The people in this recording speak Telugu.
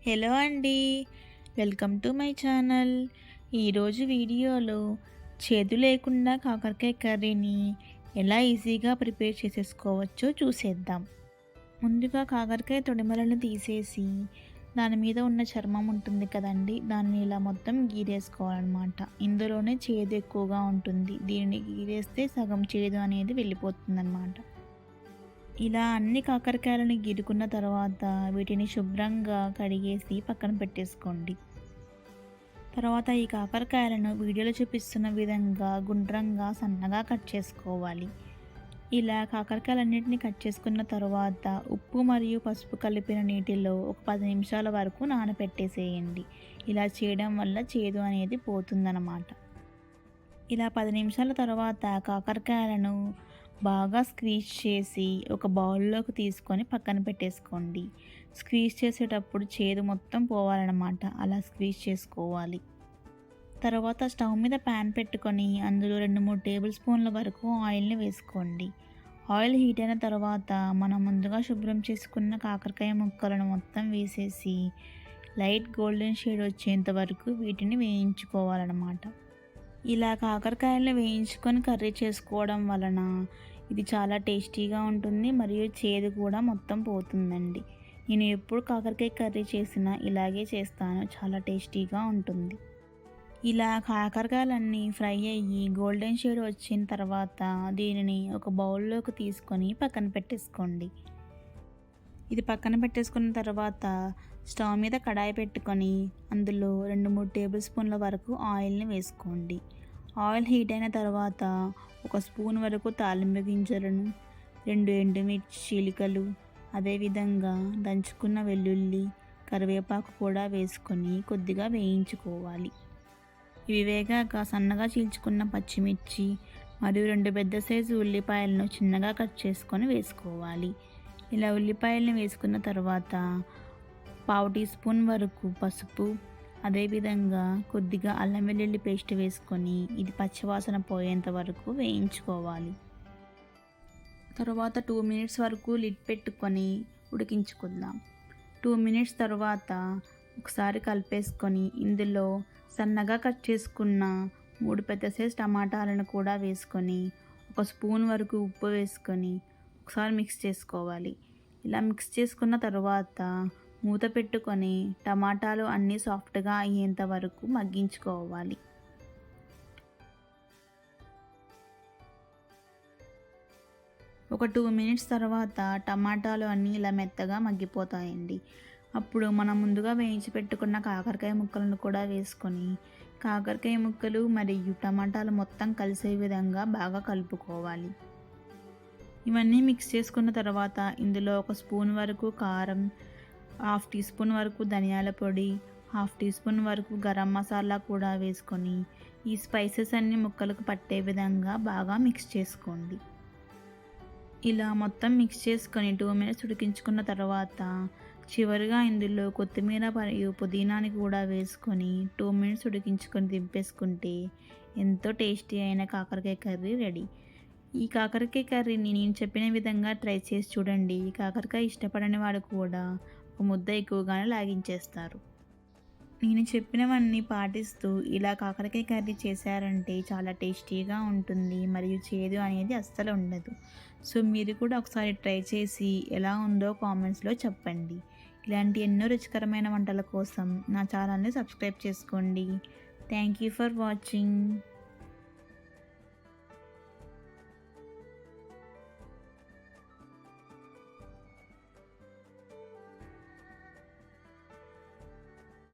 హలో అండి, వెల్కమ్ టు మై ఛానల్. ఈరోజు వీడియోలో చేదు లేకుండా కాకరకాయ కర్రీని ఎలా ఈజీగా ప్రిపేర్ చేసేసుకోవచ్చో చూసేద్దాం. ముందుగా కాకరకాయ తొడిమలను తీసేసి దాని మీద ఉన్న చర్మం ఉంటుంది కదండి, దాన్ని ఇలా మొత్తం గీరేసుకోవాలన్నమాట. ఇందులోనే చేదు ఎక్కువగా ఉంటుంది. దీనిని గీరేస్తే సగం చేదు అనేది వెళ్ళిపోతుందన్నమాట. ఇలా అన్ని కాకరకాయలను గీరుకున్న తర్వాత వీటిని శుభ్రంగా కడిగేసి పక్కన పెట్టేసుకోండి. తర్వాత ఈ కాకరకాయలను వీడియోలో చూపిస్తున్న విధంగా గుండ్రంగా సన్నగా కట్ చేసుకోవాలి. ఇలా కాకరకాయలన్నింటినీ కట్ చేసుకున్న తర్వాత ఉప్పు మరియు పసుపు కలిపిన నీటిలో ఒక 10 నిమిషాల వరకు నానబెట్టేసేయండి. ఇలా చేయడం వల్ల చేదు అనేది పోతుందన్నమాట. ఇలా 10 నిమిషాల తర్వాత కాకరకాయలను బాగా స్క్వీజ్ చేసి ఒక బౌల్లోకి తీసుకొని పక్కన పెట్టేసుకోండి. స్క్వీజ్ చేసేటప్పుడు చేదు మొత్తం పోవాలన్నమాట. అలా స్క్వీజ్ చేసుకోవాలి. తర్వాత స్టవ్ మీద ప్యాన్ పెట్టుకొని అందులో 2-3 టేబుల్ స్పూన్ల వరకు ఆయిల్ని వేసుకోండి. ఆయిల్ హీట్ అయిన తర్వాత మనం ముందుగా శుభ్రం చేసుకున్న కాకరకాయ ముక్కలను మొత్తం వేసేసి లైట్ గోల్డెన్ షేడ్ వచ్చేంత వరకు వీటిని వేయించుకోవాలన్నమాట. ఇలా కాకరకాయలను వేయించుకొని కర్రీ చేసుకోవడం వలన ఇది చాలా టేస్టీగా ఉంటుంది మరియు చేదు కూడా మొత్తం పోతుందండి. నేను ఎప్పుడు కాకరకాయ కర్రీ చేసినా ఇలాగే చేస్తాను, చాలా టేస్టీగా ఉంటుంది. ఇలా కాకరకాయలన్నీ ఫ్రై అయ్యి గోల్డెన్ షేడ్ వచ్చిన తర్వాత దీనిని ఒక బౌల్లోకి తీసుకొని పక్కన పెట్టేసుకోండి. ఇది పక్కన పెట్టేసుకున్న తర్వాత స్టవ్ మీద కడాయి పెట్టుకొని అందులో 2-3 టేబుల్ స్పూన్ల వరకు ఆయిల్ని వేసుకోండి. ఆయిల్ హీట్ అయిన తర్వాత ఒక స్పూన్ వరకు తాలింపు గింజలను, 2 ఎండుమిర్చి చీలికలు, అదేవిధంగా దంచుకున్న వెల్లుల్లి, కరివేపాకు కూడా వేసుకొని కొద్దిగా వేయించుకోవాలి. ఇవి వేగాక సన్నగా చీల్చుకున్న పచ్చిమిర్చి మరియు 2 పెద్ద సైజు ఉల్లిపాయలను చిన్నగా కట్ చేసుకొని వేసుకోవాలి. ఇలా ఉల్లిపాయలను వేసుకున్న తర్వాత 1/2 టీ స్పూన్ వరకు పసుపు, అదేవిధంగా కొద్దిగా అల్లం వెల్లుల్లి పేస్ట్ వేసుకొని ఇది పచ్చివాసన పోయేంత వరకు వేయించుకోవాలి. తర్వాత 2 మినిట్స్ వరకు లిడ్ పెట్టుకొని ఉడికించుకుందాం. 2 మినిట్స్ తర్వాత ఒకసారి కలిపేసుకొని ఇందులో సన్నగా కట్ చేసుకున్న 3 పెద్ద సైజ్ టమాటాలను కూడా వేసుకొని ఒక స్పూన్ వరకు ఉప్పు వేసుకొని ఒకసారి మిక్స్ చేసుకోవాలి. ఇలా మిక్స్ చేసుకున్న తర్వాత మూత పెట్టుకొని టమాటాలు అన్నీ సాఫ్ట్గా అయ్యేంత వరకు మగ్గించుకోవాలి. ఒక 2 మినిట్స్ తర్వాత టమాటాలు అన్నీ ఇలా మెత్తగా మగ్గిపోతాయండి. అప్పుడు మనం ముందుగా వేయించి పెట్టుకున్న కాకరకాయ ముక్కలను కూడా వేసుకొని కాకరకాయ ముక్కలు మరియు టమాటాలు మొత్తం కలిసే విధంగా బాగా కలుపుకోవాలి. ఇవన్నీ మిక్స్ చేసుకున్న తర్వాత ఇందులో ఒక స్పూన్ వరకు కారం, 1/2 టీ స్పూన్ వరకు ధనియాల పొడి, 1/2 టీ స్పూన్ వరకు గరం మసాలా కూడా వేసుకొని ఈ స్పైసెస్ అన్నీ ముక్కలకు పట్టే విధంగా బాగా మిక్స్ చేసుకోండి. ఇలా మొత్తం మిక్స్ చేసుకొని 2 మినిట్స్ ఉడికించుకున్న తర్వాత చివరిగా ఇందులో కొత్తిమీర మరియు పుదీనాని కూడా వేసుకొని 2 మినిట్స్ ఉడికించుకొని దింపేసుకుంటే ఎంతో టేస్టీ అయిన కాకరకాయ కర్రీ రెడీ. ఈ కాకరకాయ కర్రీని నేను చెప్పిన విధంగా ట్రై చేసి చూడండి. కాకరకాయ ఇష్టపడని వాడు కూడా ఒక ముద్ద ఎక్కువగానే లాగించేస్తారు. నేను చెప్పినవన్నీ పాటిస్తూ ఇలా కాకరకాయ కర్రీ చేశారంటే చాలా టేస్టీగా ఉంటుంది మరియు చేదు అనేది అస్సలు ఉండదు. సో మీరు కూడా ఒకసారి ట్రై చేసి ఎలా ఉందో కామెంట్స్లో చెప్పండి. ఇలాంటి ఎన్నో రుచికరమైన వంటల కోసం నా ఛానల్ని సబ్స్క్రైబ్ చేసుకోండి. Thank you for watching.